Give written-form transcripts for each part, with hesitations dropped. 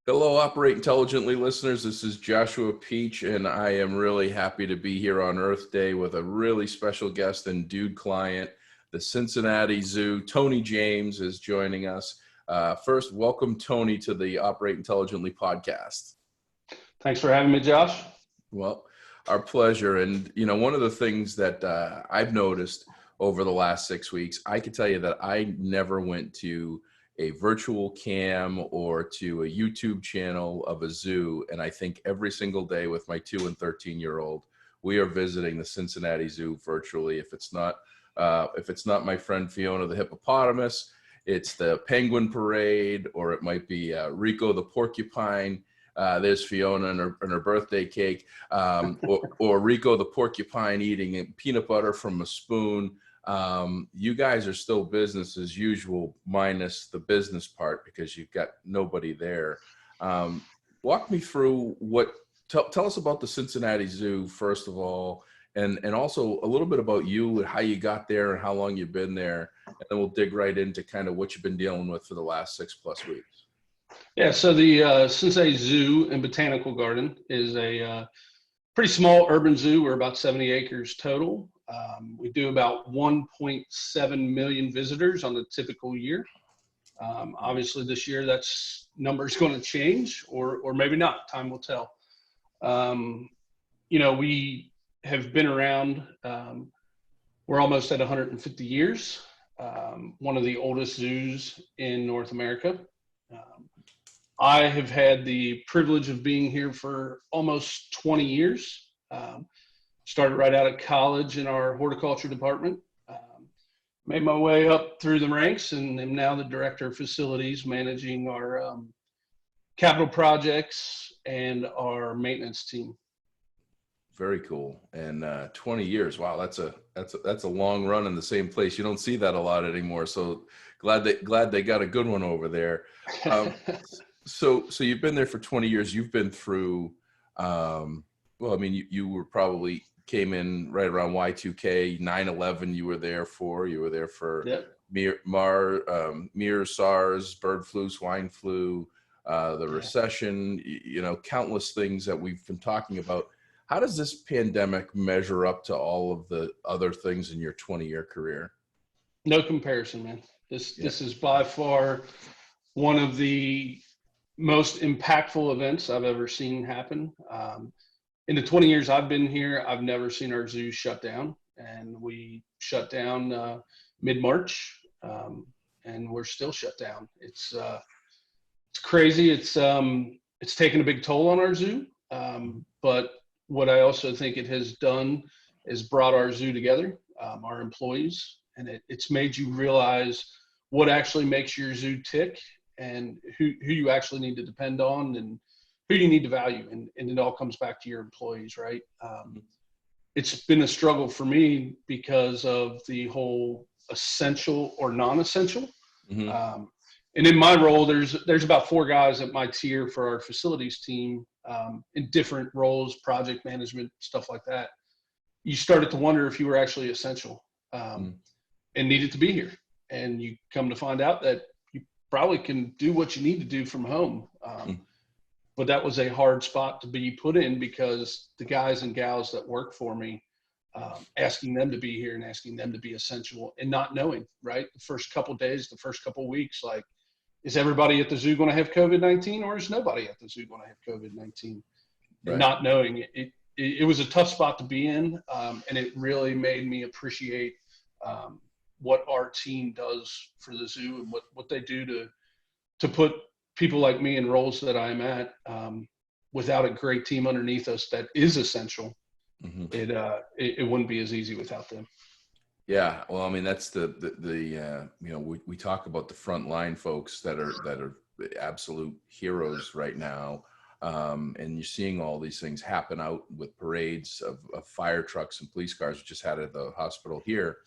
Hello, Operate Intelligently listeners. This is Joshua Peach, and I am really happy to be here on Earth Day with a really special guest and dude client. The Cincinnati Zoo, Tony James, is joining us. First, welcome, Tony, to the Operate Intelligently podcast. Thanks for having me, Josh. Well, our pleasure. And, you know, one of the things that I've noticed over the last 6 weeks, I can tell you that I never went to a virtual cam or to a YouTube channel of a zoo. And I think every single day with my 2 and 13-year-old, we are visiting the Cincinnati Zoo virtually. If it's not my friend Fiona the hippopotamus, it's the penguin parade, or it might be Rico the porcupine. There's Fiona and her birthday cake, or Rico the porcupine eating peanut butter from a spoon. You guys are still business as usual, minus the business part, because you've got nobody there. Walk me through tell us about the Cincinnati Zoo, first of all, and also a little bit about you and how you got there and how long you've been there. And then we'll dig right into kind of what you've been dealing with for the last 6+ weeks. Yeah, so the Cincinnati Zoo and Botanical Garden is a pretty small urban zoo. We're about 70 acres total. We do about 1.7 million visitors on a typical year. Obviously, this year that's number's going to change, or maybe not. Time will tell. We have been around. We're almost at 150 years. One of the oldest zoos in North America. I have had the privilege of being here for almost 20 years. Started right out of college in our horticulture department. Made my way up through the ranks and am now the director of facilities, managing our capital projects and our maintenance team. Very cool. And 20 years. Wow, that's a long run in the same place. You don't see that a lot anymore. So glad they got a good one over there. So you've been there for 20 years. You've been through, you were probably came in right around Y2K, 9/11. You were there for. Yep. MERS, SARS, bird flu, swine flu, the recession. Countless things that we've been talking about. How does this pandemic measure up to all of the other things in your 20-year career? No comparison, man. This is by far one of the most impactful events I've ever seen happen. In the 20 years I've been here, I've never seen our zoo shut down, and we shut down mid-March, and we're still shut down. It's crazy. It's taken a big toll on our zoo, but what I also think it has done is brought our zoo together, our employees, and it's made you realize what actually makes your zoo tick, and who you actually need to depend on, and who you need to value. And it all comes back to your employees, right? It's been a struggle for me because of the whole essential or non-essential. Mm-hmm. And in my role, there's about 4 guys at my tier for our facilities team, in different roles, project management, stuff like that. You started to wonder if you were actually essential, and needed to be here. And you come to find out that you probably can do what you need to do from home. But that was a hard spot to be put in, because the guys and gals that work for me, asking them to be here and asking them to be essential, and not knowing, right? The first couple days, the first couple weeks, like, is everybody at the zoo going to have COVID-19, or is nobody at the zoo going to have COVID-19? Right. Not knowing it was a tough spot to be in. And it really made me appreciate, what our team does for the zoo, and what they do to put people like me in roles that I'm at. Without a great team underneath us that is essential, mm-hmm. It wouldn't be as easy without them. Yeah, well, I mean, that's we talk about the frontline folks that are the absolute heroes right now, and you're seeing all these things happen out with parades of fire trucks and police cars. We just had at the hospital here,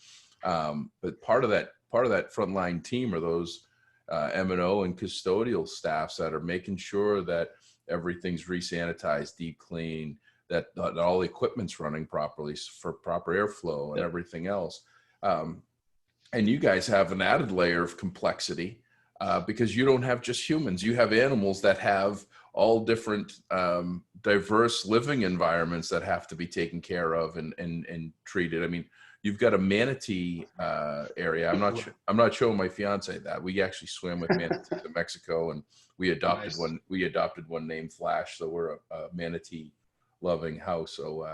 but part of that frontline team are those M&O and custodial staffs that are making sure that everything's resanitized, deep cleaned, that all the equipment's running properly for proper airflow and everything else. And you guys have an added layer of complexity because you don't have just humans. You have animals that have all different diverse living environments that have to be taken care of and treated. I mean, you've got a manatee area. I'm not showing my fiance that. We actually swam with manatees in Mexico, and we adopted Nice. one. We adopted one named Flash, so we're a manatee loving house. So,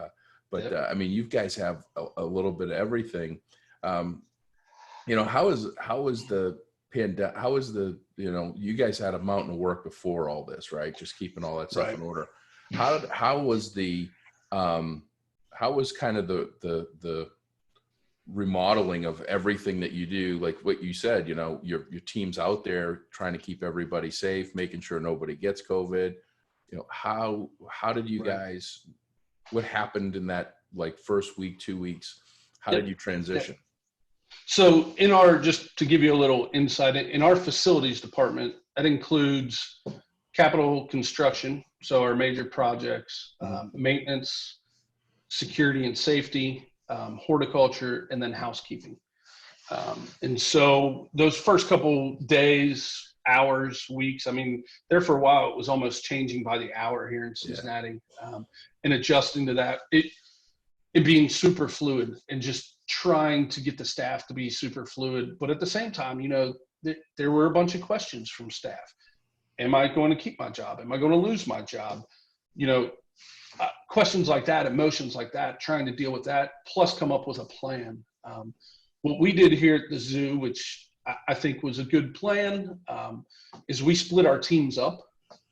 I mean, you guys have a little bit of everything. You know, how is the pandemic? How is you guys had a mountain of work before all this, right? Just keeping all that stuff Right. in order. How was kind of the remodeling of everything that you do? Like what you said, your team's out there trying to keep everybody safe, making sure nobody gets COVID. How did you guys, what happened in that like first week, 2 weeks? How did you transition? So just to give you a little insight, in our facilities department, that includes capital construction, so our major projects, maintenance, security and safety, horticulture, and then housekeeping. And so those first couple days, hours, weeks, I mean, there for a while, it was almost changing by the hour here in Cincinnati, and adjusting to that, it being super fluid and just trying to get the staff to be super fluid. But at the same time, there were a bunch of questions from staff. Am I going to keep my job? Am I going to lose my job? Questions like that, emotions like that, trying to deal with that, plus come up with a plan. What we did here at the zoo, which I think was a good plan, is we split our teams up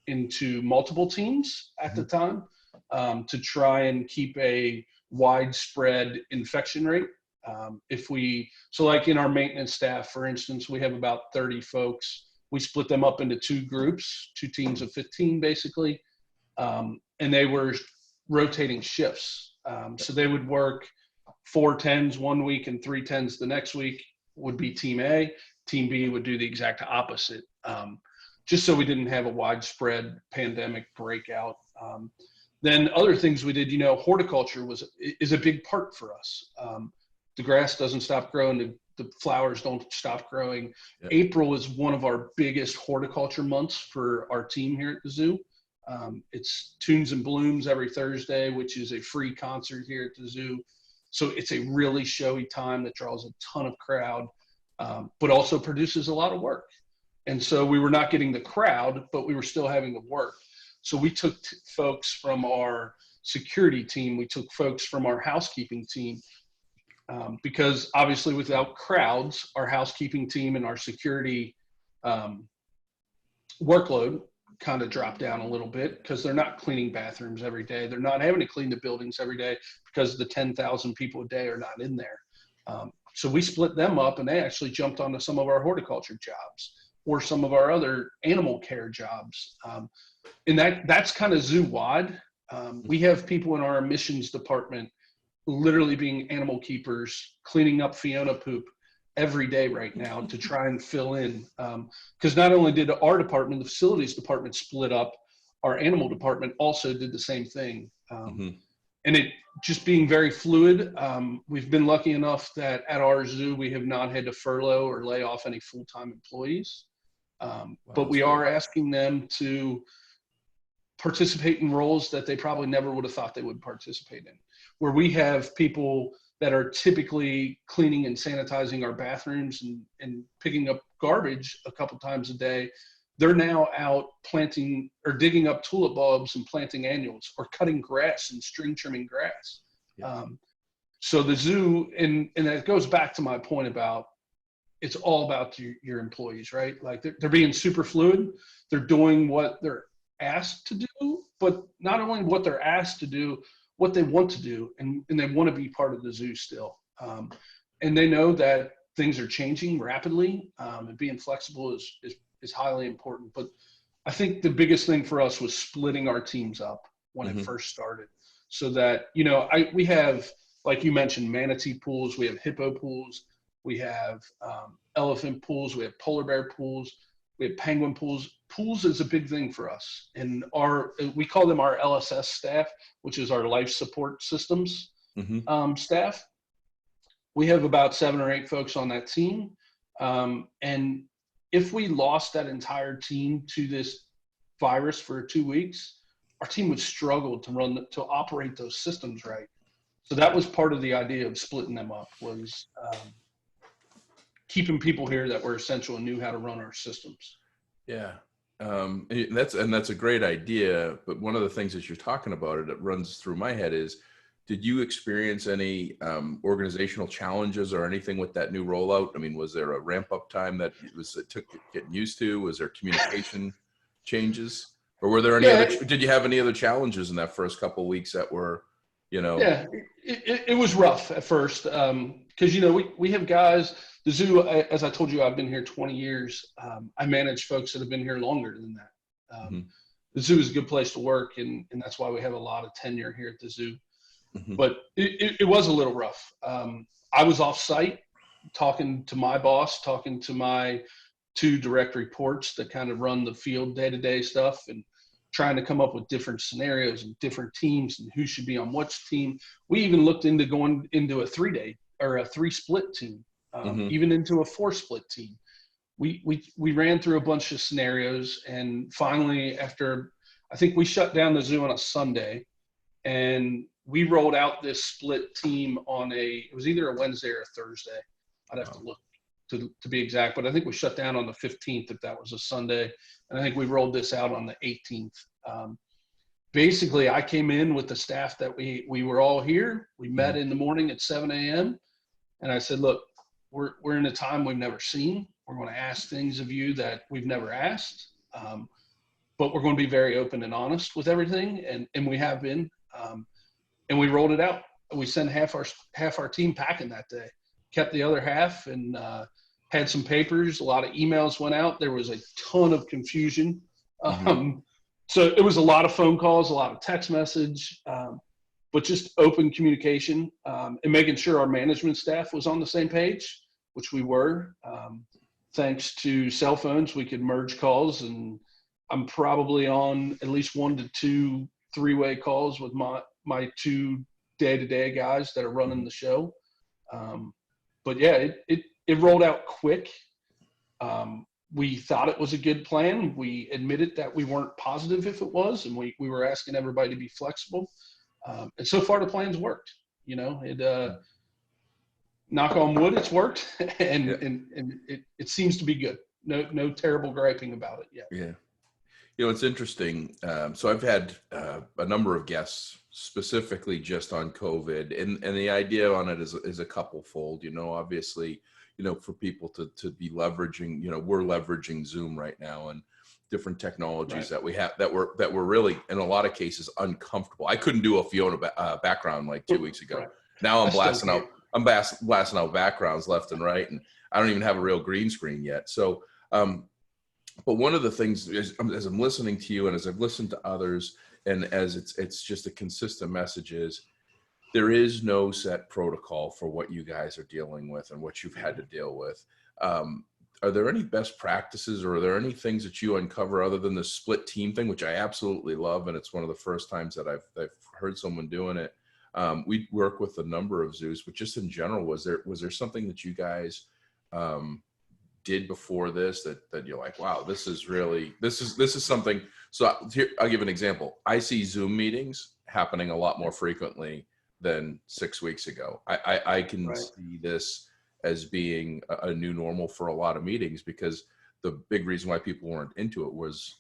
into multiple teams at the time, to try and keep a widespread infection rate. So like in our maintenance staff, for instance, we have about 30 folks. We split them up into two groups, two teams of 15 basically. And they were rotating shifts. So they would work 4 10s one week and 3 10s the next week would be team A. Team B would do the exact opposite, just so we didn't have a widespread pandemic breakout. Then other things we did, horticulture is a big part for us. The grass doesn't stop growing. The flowers don't stop growing. Yep. April is one of our biggest horticulture months for our team here at the zoo. It's Tunes and Blooms every Thursday, which is a free concert here at the zoo. So it's a really showy time that draws a ton of crowd, but also produces a lot of work. And so we were not getting the crowd, but we were still having the work. So we took folks from our security team. We took folks from our housekeeping team, because obviously without crowds, our housekeeping team and our security workload kind of dropped down a little bit, because they're not cleaning bathrooms every day. They're not having to clean the buildings every day because the 10,000 people a day are not in there. So we split them up, and they actually jumped onto some of our horticulture jobs or some of our other animal care jobs. And that's kind of zoo-wide. We have people in our emissions department literally being animal keepers, cleaning up Fiona poop every day right now to try and fill in. Because not only did our department, the facilities department split up, our animal department also did the same thing. And it just being very fluid. We've been lucky enough that at our zoo, we have not had to furlough or lay off any full-time employees. But we are asking them to participate in roles that they probably never would have thought they would participate in, where we have people that are typically cleaning and sanitizing our bathrooms and picking up garbage a couple times a day. They're now out planting or digging up tulip bulbs and planting annuals, or cutting grass and string trimming grass. Yeah. So the zoo, and that goes back to my point about, it's all about your employees, right? Like they're being super fluid. They're doing what they're asked to do, but not only what they're asked to do, what they want to do, and they want to be part of the zoo still. And they know that things are changing rapidly, and being flexible is highly important. But I think the biggest thing for us was splitting our teams up when it first started, so that, we have, like you mentioned, manatee pools, we have hippo pools, we have elephant pools, we have polar bear pools, we have penguin pools. Pools is a big thing for us. And we call them our LSS staff, which is our life support systems staff. We have about 7 or 8 folks on that team. And if we lost that entire team to this virus for 2 weeks, our team would struggle to operate those systems right. So that was part of the idea of splitting them up, was keeping people here that were essential and knew how to run our systems. Yeah. That's a great idea. But one of the things that you're talking about, that runs through my head is, did you experience any organizational challenges or anything with that new rollout? I mean, was there a ramp up time that it took getting used to? Was there communication changes, or were there any did you have any other challenges in that first couple of weeks that were, Yeah, it was rough at first. Cause we have guys, the zoo, as I told you, I've been here 20 years. I manage folks that have been here longer than that. The zoo is a good place to work, and that's why we have a lot of tenure here at the zoo. But it was a little rough. I was off site talking to my boss, talking to my 2 direct reports that kind of run the field day-to-day stuff, and trying to come up with different scenarios and different teams and who should be on which team. We even looked into going into a 3-day or a 3-split team, even into a 4-split team. We ran through a bunch of scenarios, and finally, after, I think we shut down the zoo on a Sunday, and we rolled out this split team on it was either a Wednesday or a Thursday. I'd have to look to be exact, but I think we shut down on the 15th, if that was a Sunday. And I think we rolled this out on the 18th. Basically, I came in with the staff that we were all here. We met in the morning at 7 a.m. And I said, look, we're in a time we've never seen. We're going to ask things of you that we've never asked. But we're going to be very open and honest with everything. And we have been. And we rolled it out. We sent half our team packing that day, kept the other half, and had some papers. A lot of emails went out. There was a ton of confusion. So it was a lot of phone calls, a lot of text message, but just open communication, and making sure our management staff was on the same page, which we were. Thanks to cell phones, we could merge calls, and I'm probably on at least 1 to 2 3-way calls with my 2 day-to-day guys that are running the show. But yeah, it rolled out quick. We thought it was a good plan. We admitted that we weren't positive if it was, and we were asking everybody to be flexible. And so far the plan's worked. Knock on wood, it's worked, and it seems to be good. No terrible griping about it yet. Yeah. It's interesting. So I've had a number of guests specifically just on COVID, and the idea on it is a couple fold. Obviously, for people to be leveraging, we're leveraging Zoom right now and different technologies that we have that were really in a lot of cases uncomfortable. I couldn't do a Fiona background like 2 weeks ago. Right. Now I'm blasting out backgrounds left and right, and I don't even have a real green screen yet. So. But one of the things is, as I'm listening to you and as I've listened to others, and as it's just a consistent message, is there is no set protocol for what you guys are dealing with and what you've had to deal with. Are there any best practices, or are there any things that you uncover other than the split team thing, which I absolutely love, and it's one of the first times that I've heard someone doing it. We work with a number of zoos, but just in general, was there something that you guys did before this that you're like, wow, this is something. So here, I'll give an example. I see Zoom meetings happening a lot more frequently than 6 weeks ago. I can see this as being a new normal for a lot of meetings, because the big reason why people weren't into it was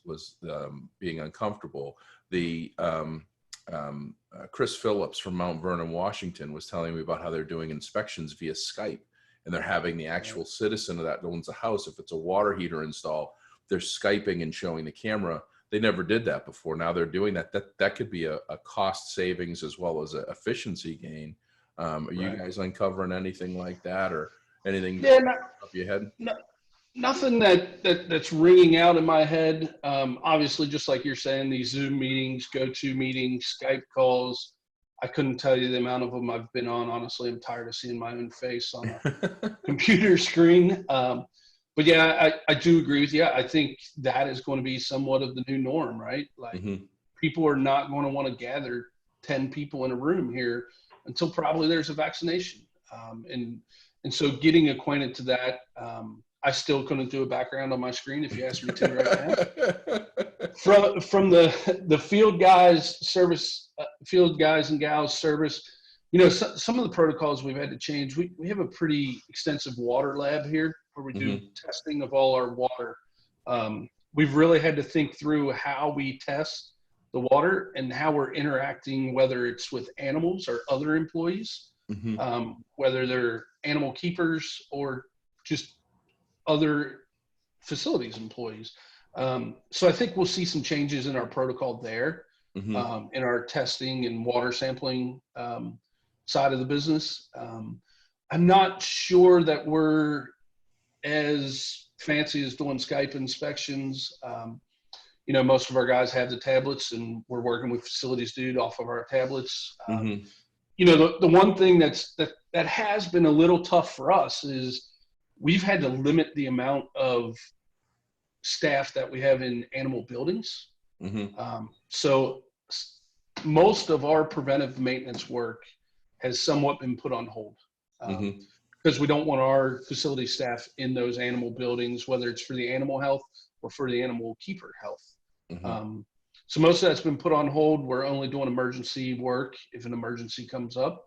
being uncomfortable. Chris Phillips from Mount Vernon, Washington, was telling me about how they're doing inspections via Skype. And they're having the actual citizen of that owns a house. If it's a water heater install, they're Skyping and showing the camera. They never did that before. Now they're doing that. That could be a cost savings as well as an efficiency gain. Are you guys uncovering anything like that, or anything up your head? Nothing that's ringing out in my head. Obviously, just like you're saying, these Zoom meetings, go-to meetings, Skype calls, I couldn't tell you the amount of them I've been on. Honestly, I'm tired of seeing my own face on a computer screen. But yeah, I do agree with you. I think that is going to be somewhat of the new norm, right? Like people are not going to want to gather 10 people in a room here until probably there's a vaccination. And so getting acquainted to that, I still couldn't do a background on my screen if you asked me to right now. From the field guys service, field guys and gals service, some of the protocols we've had to change. We have a pretty extensive water lab here where we do testing of all our water. We've really had to think through how we test the water and how we're interacting, whether it's with animals or other employees, whether they're animal keepers or just other facilities employees. So I think we'll see some changes in our protocol there, in our testing and water sampling side of the business. I'm not sure that we're as fancy as doing Skype inspections. Most of our guys have the tablets, and we're working with facilities dude off of our tablets. The one thing that has been a little tough for us is we've had to limit the amount of staff that we have in animal buildings. So most of our preventive maintenance work has somewhat been put on hold because we don't want our facility staff in those animal buildings, whether it's for the animal health or for the animal keeper health. So most of that's been put on hold. We're only doing emergency work if an emergency comes up.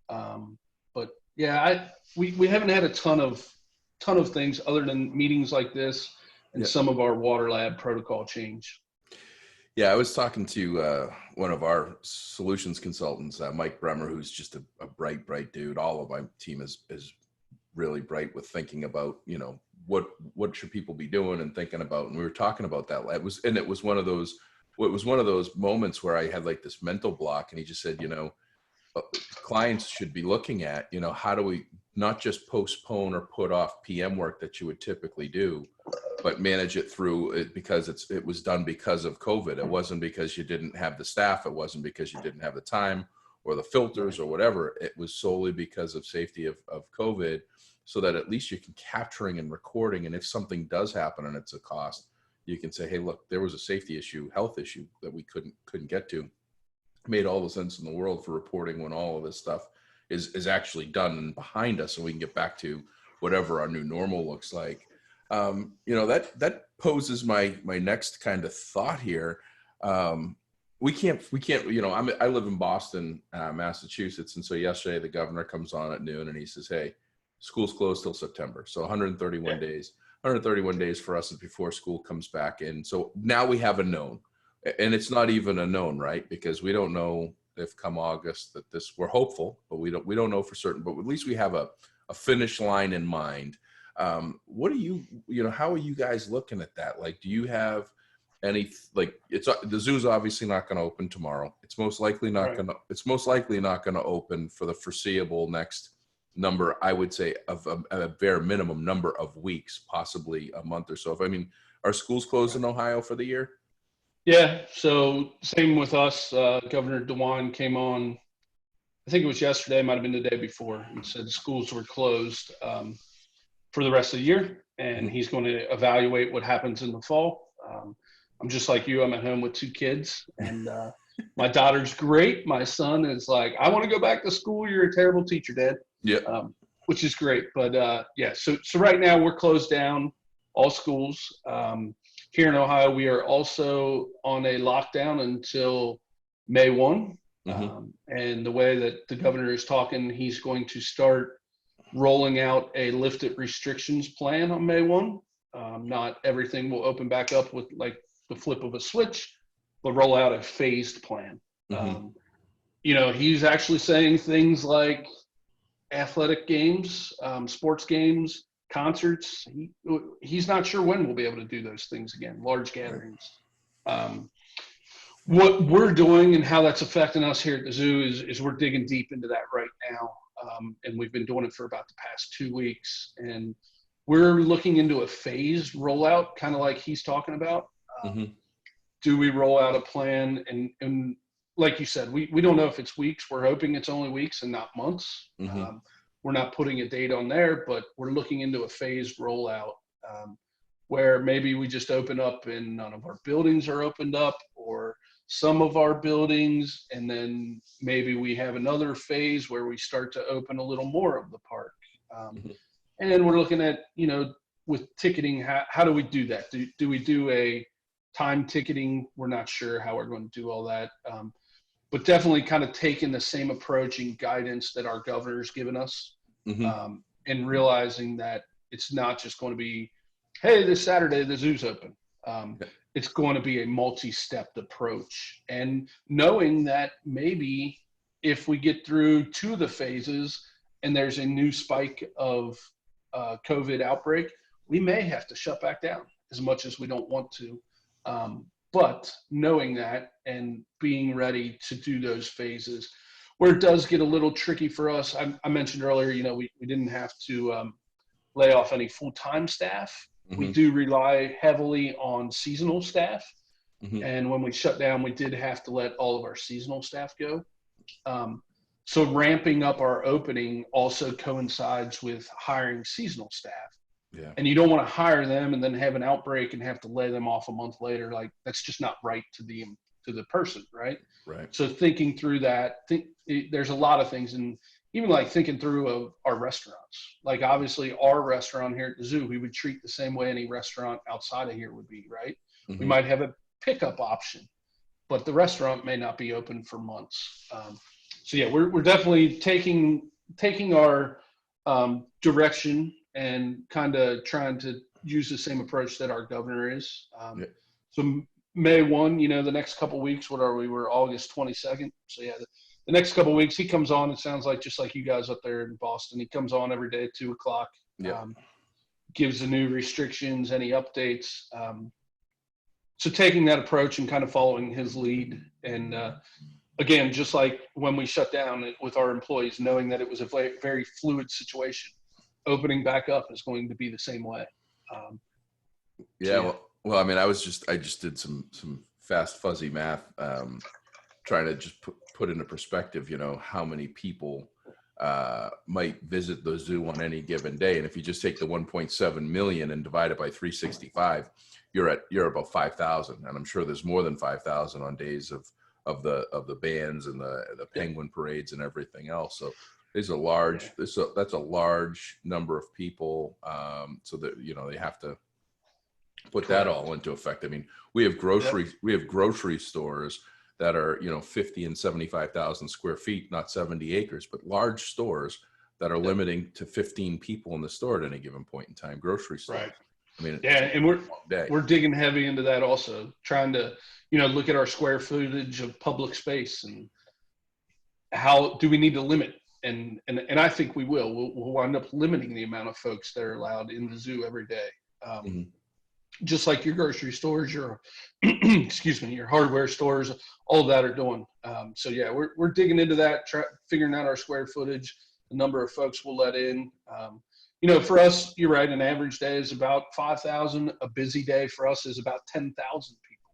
But yeah, we haven't had a ton of things other than meetings like this and some of our water lab protocol change. Yeah, I was talking to one of our solutions consultants, Mike Bremer, who's just a bright dude. All of my team is really bright with thinking about, what should people be doing and thinking about. And we were talking about that. It was one of those moments where I had like this mental block, and he just said, clients should be looking at, how do we not just postpone or put off PM work that you would typically do, but manage it through it because it was done because of COVID. It wasn't because you didn't have the staff. It wasn't because you didn't have the time or the filters or whatever. It was solely because of safety of COVID, so that at least you can capturing and recording. And if something does happen and it's a cost, you can say, hey, look, there was a safety issue, health issue that we couldn't get to. It made all the sense in the world for reporting when all of this stuff is actually done and behind us, and we can get back to whatever our new normal looks like. That poses my next kind of thought here. We can't, I live in Boston, Massachusetts. And so yesterday the governor comes on at noon and he says, hey, school's closed till September. So 131 days for us before school comes back in. So now we have a known, and it's not even a known, right? Because we don't know if come August that we're hopeful, but we don't know for certain, but at least we have a finish line in mind. What do how are you guys looking at that? Like, do you have any, the zoo's obviously not going to open tomorrow. It's most likely not going to open for the foreseeable next number, I would say, of a bare minimum number of weeks, possibly a month or so. Are schools closed in Ohio for the year? Yeah. So same with us. Governor DeWine came on, I think it was yesterday, might've been the day before, and said schools were closed for the rest of the year. And he's going to evaluate what happens in the fall. I'm just like you, I'm at home with 2 kids, and my daughter's great. My son is like, I want to go back to school. You're a terrible teacher, Dad. Yeah. Which is great. But so right now we're closed down, all schools. Here in Ohio, we are also on a lockdown until May 1. And the way that the governor is talking, he's going to start rolling out a lifted restrictions plan on May 1. Not everything will open back up with like the flip of a switch, but roll out a phased plan. He's actually saying things like athletic games, sports games, concerts. He's not sure when we'll be able to do those things again, large gatherings. What we're doing and how that's affecting us here at the zoo is we're digging deep into that right now. And we've been doing it for about the past 2 weeks. And we're looking into a phased rollout, kind of like he's talking about. Do we roll out a plan? And like you said, we don't know if it's weeks. We're hoping it's only weeks and not months. We're not putting a date on there, but we're looking into a phased rollout where maybe we just open up and none of our buildings are opened up, or some of our buildings, and then maybe we have another phase where we start to open a little more of the park. And we're looking at, with ticketing, how do we do that? Do we do a time ticketing? We're not sure how we're going to do all that. But definitely kind of taking the same approach and guidance that our governor's given us, and realizing that it's not just going to be, hey, this Saturday the zoo's open. It's going to be a multi-stepped approach, and knowing that maybe if we get through 2 of the phases and there's a new spike of COVID outbreak, we may have to shut back down as much as we don't want to. But knowing that and being ready to do those phases, where it does get a little tricky for us, I mentioned earlier, we didn't have to lay off any full-time staff. We do rely heavily on seasonal staff. And when we shut down, we did have to let all of our seasonal staff go. So ramping up our opening also coincides with hiring seasonal staff. Yeah. And you don't want to hire them and then have an outbreak and have to lay them off a month later. Like, that's just not right to the person, right? Right. So thinking through that, there's a lot of things, and even like thinking through of our restaurants. Like, obviously our restaurant here at the zoo, we would treat the same way any restaurant outside of here would be, right? We might have a pickup option, but the restaurant may not be open for months. So yeah, we're definitely taking our direction and kind of trying to use the same approach that our governor is. So May 1, the next couple of weeks, we're August 22nd. So yeah, the next couple of weeks he comes on, it sounds like just like you guys up there in Boston, he comes on every day at 2:00, gives the new restrictions, any updates. So taking that approach and kind of following his lead, and again, just like when we shut down with our employees, knowing that it was a very, very fluid situation, opening back up is going to be the same way. Well, I mean, I just did some fast, fuzzy math, trying to just put into perspective, how many people might visit the zoo on any given day. And if you just take the 1.7 million and divide it by 365, you're about 5,000. And I'm sure there's more than 5,000 on days of the bands and the penguin parades and everything else. So there's that's a large number of people. So that, they have to put that all into effect. I mean, we have grocery stores that are, 50 and 75,000 square feet, not 70 acres, but large stores that are limiting to 15 people in the store at any given point in time, grocery stores. Right. I mean, and we're digging heavy into that also, trying to, look at our square footage of public space and how do we need to limit. And I think we will. We'll wind up limiting the amount of folks that are allowed in the zoo every day. Just like your grocery stores, your your hardware stores, all of that are doing. So yeah, we're digging into that, figuring out our square footage, the number of folks we'll let in. For us, you're right, an average day is about 5,000. A busy day for us is about 10,000 people.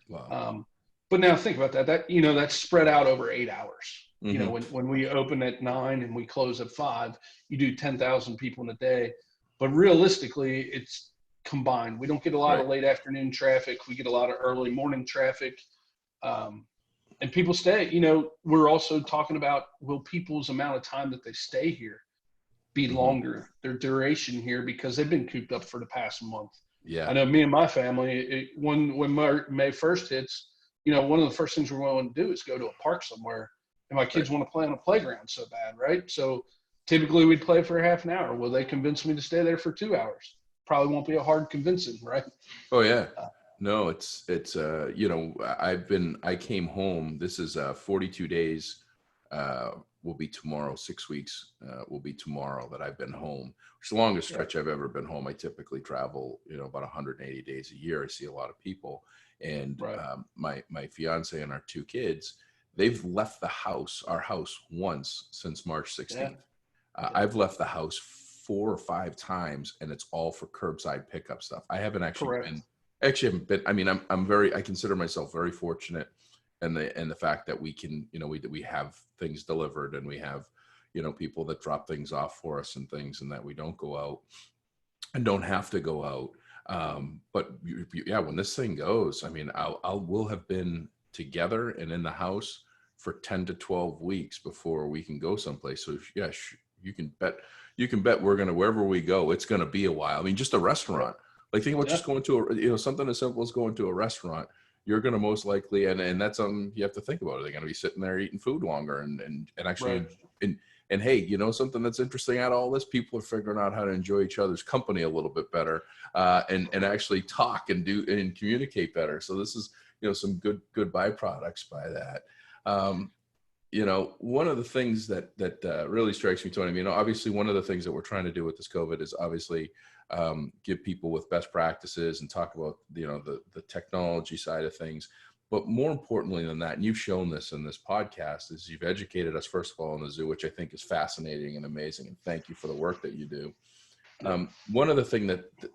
Wow. But now think about that. That's spread out over 8 hours. When we open at 9 and we close at 5, you do 10,000 people in a day. But realistically, it's combined. We don't get a lot of late afternoon traffic. We get a lot of early morning traffic. And people stay. We're also talking about, will people's amount of time that they stay here be longer, their duration here, because they've been cooped up for the past month. Yeah. I know me and my family, when May 1st hits, one of the first things we're going to do is go to a park somewhere. And my kids want to play on a playground so bad, right? So typically we'd play for half an hour. Will they convince me to stay there for 2 hours? Probably won't be a hard convincing, right? Oh yeah. No, it's I came home. This is 42 days. Will be tomorrow. 6 weeks will be tomorrow that I've been home. It's the longest stretch I've ever been home. I typically travel, about 180 days a year. I see a lot of people, and my fiance and our 2 kids, they've left our house once since March 16th. I've left the house 4 or 5 times, and it's all for curbside pickup stuff. I haven't actually been. I mean, I consider myself very fortunate, and the fact that we can, we have things delivered, and we have, people that drop things off for us and things, and that we don't go out and don't have to go out. But when this thing goes, I mean, we'll have been together and in the house for 10 to 12 weeks before we can go someplace. So you can bet we're going to, wherever we go, it's going to be a while. I mean, just a restaurant, like think about just going to something as simple as going to a restaurant. You're going to most likely, and that's something you have to think about. Are they going to be sitting there eating food longer and actually, and hey, something that's interesting out of all this, people are figuring out how to enjoy each other's company a little bit better, and actually talk and communicate better. So this is, some good byproducts by that. One of the things that really strikes me, Tony, obviously one of the things that we're trying to do with this COVID is obviously give people with best practices and talk about, the technology side of things. But more importantly than that, and you've shown this in this podcast, is you've educated us, first of all, in the zoo, which I think is fascinating and amazing. And thank you for the work that you do. One of the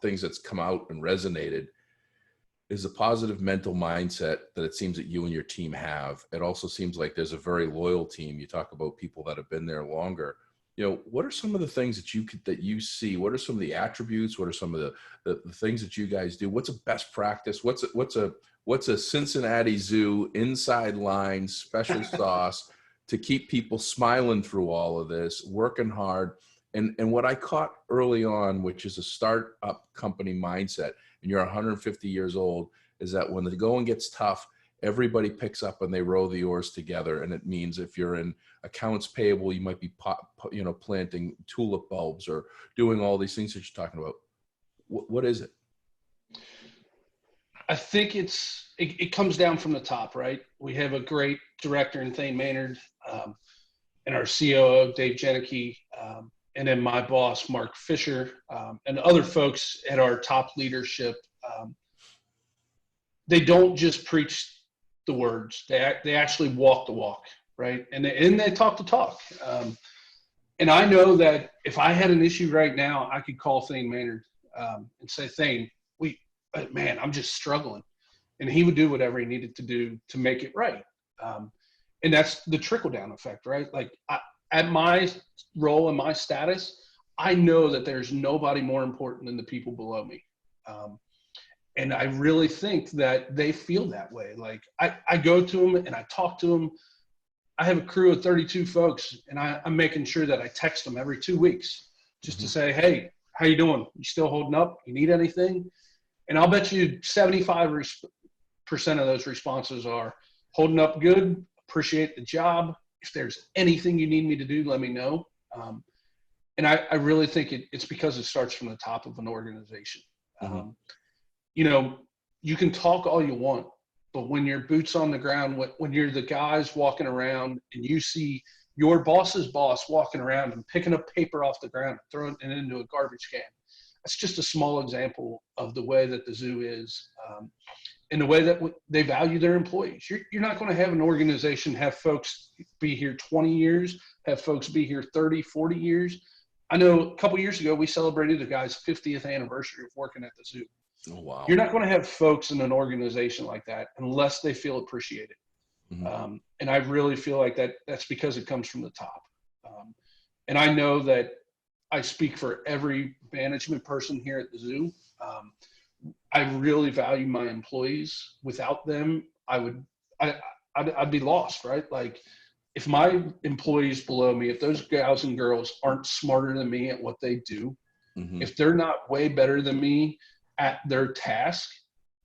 things that's come out and resonated is a positive mental mindset that it seems that you and your team have. It also seems like there's a very loyal team. You talk about people that have been there longer. What are some of the things that you see? What are some of the attributes? What are some of the things that you guys do? What's a best practice? What's a Cincinnati Zoo inside line special sauce to keep people smiling through all of this, working hard? And what I caught early on, which is a startup company mindset, and you're 150 years old, is that when the going gets tough, everybody picks up and they row the oars together. And it means if you're in accounts payable, you might be planting tulip bulbs or doing all these things that you're talking about. What is it? I think it comes down from the top, right? We have a great director in Thane Maynard, and our COO, Dave Janicki, and then my boss, Mark Fisher, and other folks at our top leadership. They don't just preach the words; they actually walk the walk, right? And they talk the talk. And I know that if I had an issue right now, I could call Thane Maynard and say, Thane, man, I'm just struggling. And he would do whatever he needed to do to make it right. And that's the trickle down effect, right? Like at my role and my status, I know that there's nobody more important than the people below me. And I really think that they feel that way. Like I go to them and I talk to them. I have a crew of 32 folks, and I'm making sure that I text them every 2 weeks just to say, hey, how you doing? You still holding up? You need anything? And I'll bet you 75% of those responses are holding up good, appreciate the job. If there's anything you need me to do, let me know. And I really think it's because it starts from the top of an organization. You can talk all you want, but when your boots on the ground, when you're the guys walking around and you see your boss's boss walking around and picking up paper off the ground and throwing it into a garbage can, that's just a small example of the way that the zoo is, and the way that they value their employees. You're not going to have an organization have folks be here 20 years, have folks be here 30, 40 years. I know a couple of years ago, we celebrated a guy's 50th anniversary of working at the zoo. Oh, wow. You're not going to have folks in an organization like that unless they feel appreciated. And I really feel like that's because it comes from the top. And I know that I speak for every management person here at the zoo. I really value my employees. Without them, I'd be lost, right? Like if my employees below me, if those gals and girls aren't smarter than me at what they do, if they're not way better than me at their task,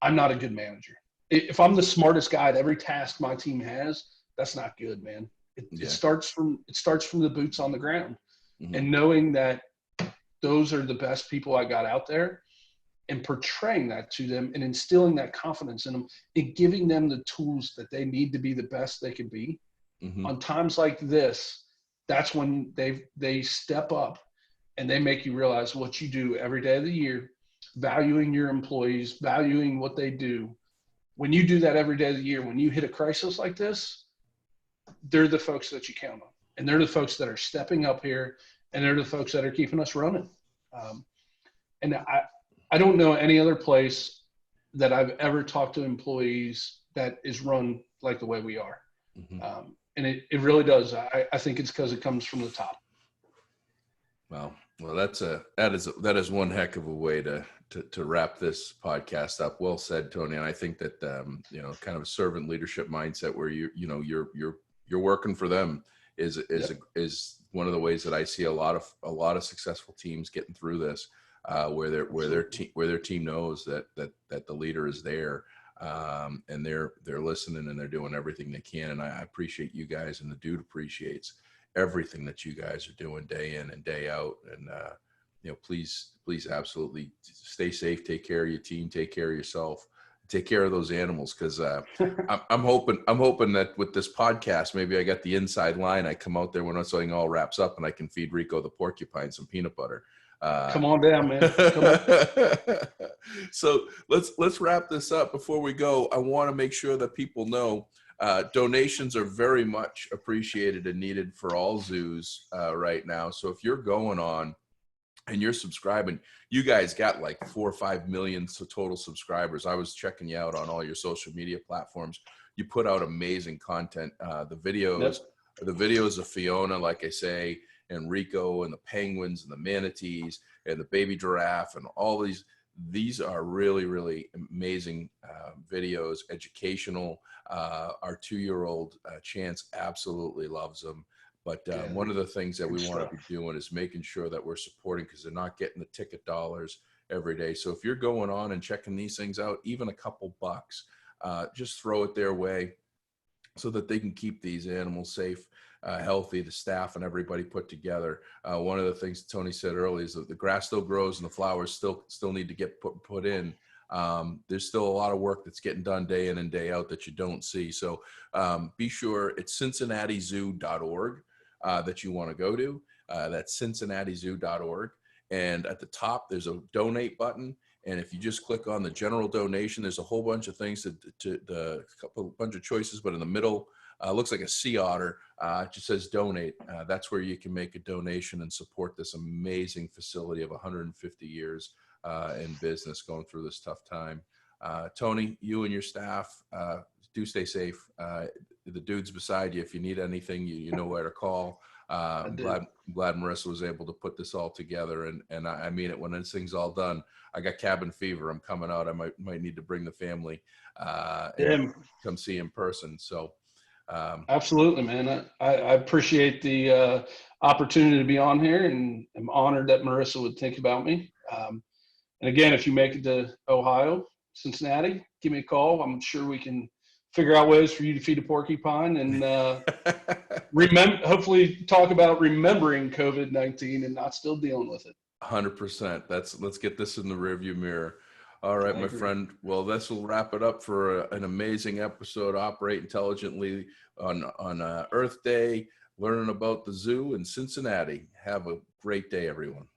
I'm not a good manager. If I'm the smartest guy at every task my team has, that's not good, man. It starts from the boots on the ground, and knowing that those are the best people I got out there, and portraying that to them and instilling that confidence in them and giving them the tools that they need to be the best they can be. On times like this, that's when they step up and they make you realize what you do every day of the year, valuing your employees, valuing what they do. When you do that every day of the year, when you hit a crisis like this, they're the folks that you count on. And they're the folks that are stepping up here, and they're the folks that are keeping us running. And I don't know any other place that I've ever talked to employees that is run like the way we are. And it really does. I think it's because it comes from the top. Wow. Well, that is one heck of a way to wrap this podcast up. Well said, Tony. And I think that kind of a servant leadership mindset where you're working for them is one of the ways that I see a lot of successful teams getting through this, where their team knows that the leader is there, and they're listening and they're doing everything they can. And I appreciate you guys, and the dude appreciates everything that you guys are doing day in and day out. And please absolutely stay safe, take care of your team, take care of yourself, take care of those animals, because I'm hoping that with this podcast, maybe I got the inside line. I come out there when something all wraps up and I can feed Rico the porcupine some peanut butter. Come on down, man. Come on. So let's wrap this up. Before we go, I want to make sure that people know donations are very much appreciated and needed for all zoos right now. So if you're going on and you're subscribing, you guys got like 4 or 5 million total subscribers. I was checking you out on all your social media platforms. You put out amazing content. The videos of Fiona, like I say, and Rico and the penguins and the manatees and the baby giraffe and all these are really, really amazing videos, educational. Our 2-year-old Chance absolutely loves them. But one of the things that we want to be doing is making sure that we're supporting, because they're not getting the ticket dollars every day. So if you're going on and checking these things out, even a couple bucks, just throw it their way so that they can keep these animals safe, healthy, the staff and everybody put together. One of the things Tony said earlier is that the grass still grows and the flowers still need to get put in. There's still a lot of work that's getting done day in and day out that you don't see. So be sure it's cincinnatizoo.org. That you want to go to. That's cincinnatizoo.org. And at the top, there's a donate button. And if you just click on the general donation, there's a whole bunch of things, bunch of choices, but in the middle, looks like a sea otter. It just says donate. That's where you can make a donation and support this amazing facility of 150 years in business going through this tough time. Tony, you and your staff, do stay safe. The dude's beside you. If you need anything, you know where to call. I'm glad Marissa was able to put this all together, and I mean it. When this thing's all done, I got cabin fever. I'm coming out. I might need to bring the family and come see in person. So absolutely, man. I appreciate the opportunity to be on here, and I'm honored that Marissa would think about me. And again, if you make it to Ohio, Cincinnati, give me a call. I'm sure we can figure out ways for you to feed a porcupine, and hopefully talk about remembering COVID-19 and not still dealing with it. 100%. Let's get this in the rearview mirror. All right, my friend. Well, this will wrap it up for an amazing episode. Operate intelligently on Earth Day, learning about the zoo in Cincinnati. Have a great day, everyone.